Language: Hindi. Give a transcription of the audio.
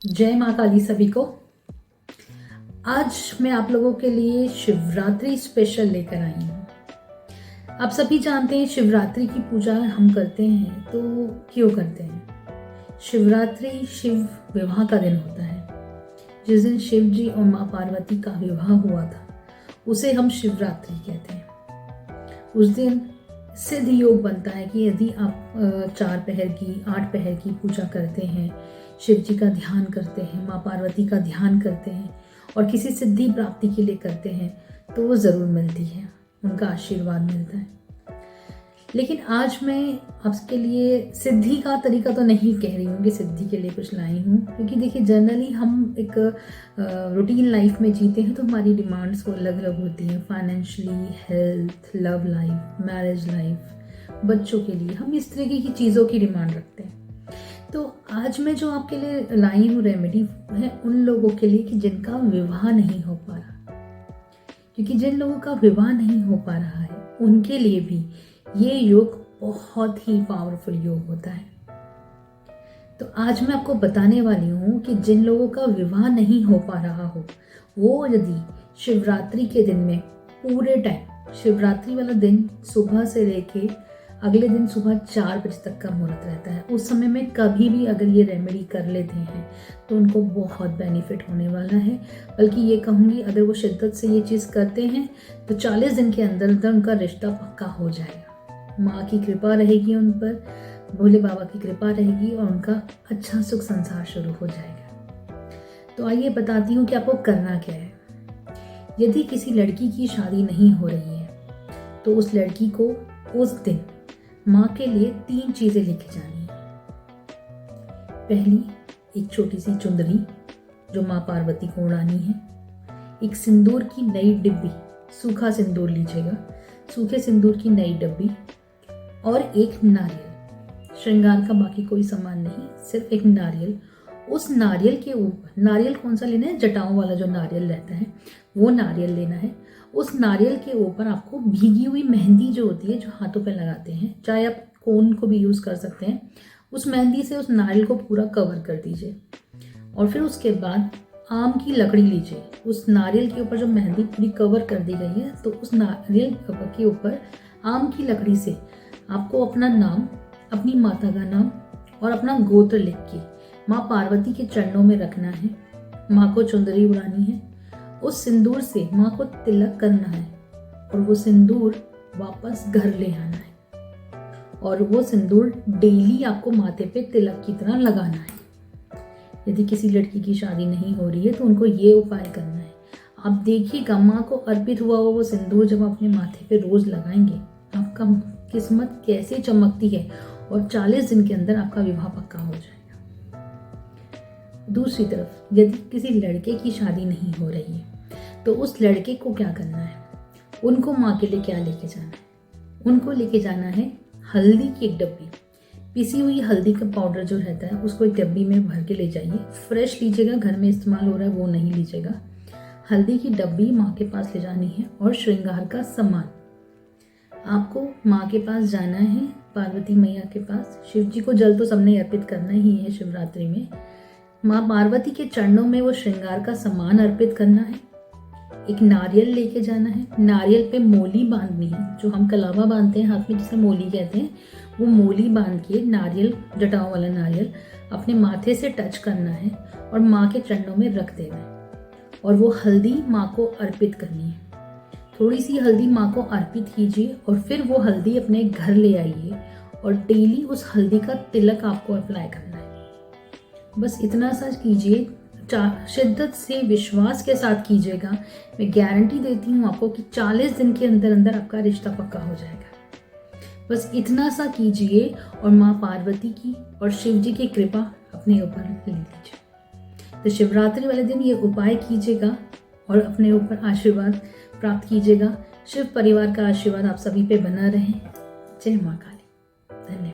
जय माँ काली सभी को। आज मैं आप लोगों के लिए शिवरात्रि स्पेशल लेकर आई हूँ। आप सभी जानते हैं शिवरात्रि की पूजा हम करते हैं तो क्यों करते हैं। शिवरात्रि शिव विवाह का दिन होता है। जिस दिन शिव जी और माँ पार्वती का विवाह हुआ था उसे हम शिवरात्रि कहते हैं। उस दिन सिद्ध योग बनता है कि यदि आप 4 पहर की 8 पहर की पूजा करते हैं, शिव जी का ध्यान करते हैं, माँ पार्वती का ध्यान करते हैं और किसी सिद्धि प्राप्ति के लिए करते हैं तो वो ज़रूर मिलती है, उनका आशीर्वाद मिलता है। लेकिन आज मैं आपके लिए सिद्धि का तरीका तो नहीं कह रही हूँ कि सिद्धि के लिए कुछ लाई हूँ, क्योंकि देखिए जनरली हम एक रूटीन लाइफ में जीते हैं तो हमारी डिमांड्स वो अलग अलग होती हैं। Financially, health, love life, marriage life, बच्चों के लिए हम इस तरीके की चीज़ों की डिमांड रखते हैं। तो आज मैं जो आपके लिए लाई हूँ रेमेडी है उन लोगों के लिए कि जिनका विवाह नहीं हो पा रहा, क्योंकि जिन लोगों का विवाह नहीं हो पा रहा है उनके लिए भी ये योग बहुत ही पावरफुल योग होता है। तो आज मैं आपको बताने वाली हूँ कि जिन लोगों का विवाह नहीं हो पा रहा हो वो यदि शिवरात्रि के दिन में पूरे टाइम, शिवरात्रि वाला दिन सुबह से लेके अगले दिन सुबह 4 बजे तक का मुहूर्त रहता है, उस समय में कभी भी अगर ये रेमेडी कर लेते हैं तो उनको बहुत बेनिफिट होने वाला है। बल्कि ये कहूँगी अगर वो शिद्दत से ये चीज़ करते हैं तो 40 दिन के अंदर अंदर उनका रिश्ता पक्का हो जाएगा। माँ की कृपा रहेगी उन पर, भोले बाबा की कृपा रहेगी और उनका अच्छा सुख संसार शुरू हो जाएगा। तो आइए बताती हूँ कि आपको करना क्या है। यदि किसी लड़की की शादी नहीं हो रही है तो उस लड़की को उस दिन माँ के लिए 3 चीज़ें लेके जानी है। पहली, एक छोटी सी चुंदरी जो माँ पार्वती को उड़ानी है। एक सिंदूर की नई डिब्बी, सूखा सिंदूर लीजिएगा, सूखे सिंदूर की नई डिब्बी और एक नारियल। श्रृंगार का बाकी कोई सामान नहीं, सिर्फ एक नारियल। उस नारियल के ऊपर, नारियल कौन सा लेना है, जटाओं वाला जो नारियल रहता है वो नारियल लेना है। उस नारियल के ऊपर आपको भीगी हुई मेहंदी जो होती है, जो हाथों पे लगाते हैं, चाहे आप कोन को भी यूज़ कर सकते हैं, उस मेहंदी से उस नारियल को पूरा कवर कर दीजिए। और फिर उसके बाद आम की लकड़ी लीजिए। उस नारियल के ऊपर जो मेहंदी पूरी कवर कर दी गई है तो उस नारियल के ऊपर आम की लकड़ी से आपको अपना नाम, अपनी माता का नाम और अपना गोत्र लिख के माँ पार्वती के चरणों में रखना है। माँ को चुंदरी उड़ानी है, उस सिंदूर से माँ को तिलक करना है और वो सिंदूर वापस घर ले आना है और वो सिंदूर डेली आपको माथे पे तिलक की तरह लगाना है। यदि किसी लड़की की शादी नहीं हो रही है तो उनको ये उपाय करना है। आप देखिएगा माँ को अर्पित हुआ वो सिंदूर जब अपने माथे पे रोज लगाएंगे आपका किस्मत कैसे चमकती है और 40 दिन के अंदर आपका विवाह पक्का हो जाएगा। दूसरी तरफ यदि किसी लड़के की शादी नहीं हो रही है तो उस लड़के को क्या करना है, उनको माँ के लिए क्या लेके जाना है। उनको लेके जाना है हल्दी की एक डब्बी, पिसी हुई हल्दी का पाउडर जो रहता है उसको एक डब्बी में भर के ले जाइए। फ्रेश लीजिएगा, घर में इस्तेमाल हो रहा है वो नहीं लीजिएगा। हल्दी की डब्बी माँ के पास ले जानी है और श्रृंगार का सामान आपको माँ के पास जाना है, पार्वती मैया के पास। शिव जी को जल तो सबने अर्पित करना ही है शिवरात्रि में। माँ पार्वती के चरणों में वो श्रृंगार का सामान अर्पित करना है। एक नारियल लेके जाना है, नारियल पे मोली बांधनी है, जो हम कलावा बांधते हैं हाथ में जिसे मोली कहते हैं, वो मोली बांध के नारियल, जटाओं वाला नारियल अपने माथे से टच करना है और माँ के चरणों में रख देना है और वो हल्दी माँ को अर्पित करनी है। थोड़ी सी हल्दी माँ को अर्पित कीजिए और फिर वो हल्दी अपने घर ले आइए और डेली उस हल्दी का तिलक आपको अप्लाई करना है। बस इतना सा कीजिए, शिद्दत से विश्वास के साथ कीजिएगा। मैं गारंटी देती हूँ आपको कि 40 दिन के अंदर अंदर आपका रिश्ता पक्का हो जाएगा। बस इतना सा कीजिए और माँ पार्वती की और शिव जी की कृपा अपने ऊपर ले लीजिए। तो शिवरात्रि वाले दिन ये उपाय कीजिएगा और अपने ऊपर आशीर्वाद प्राप्त कीजिएगा। शिव परिवार का आशीर्वाद आप सभी पे बना रहे। जय माँ काली। धन्यवाद।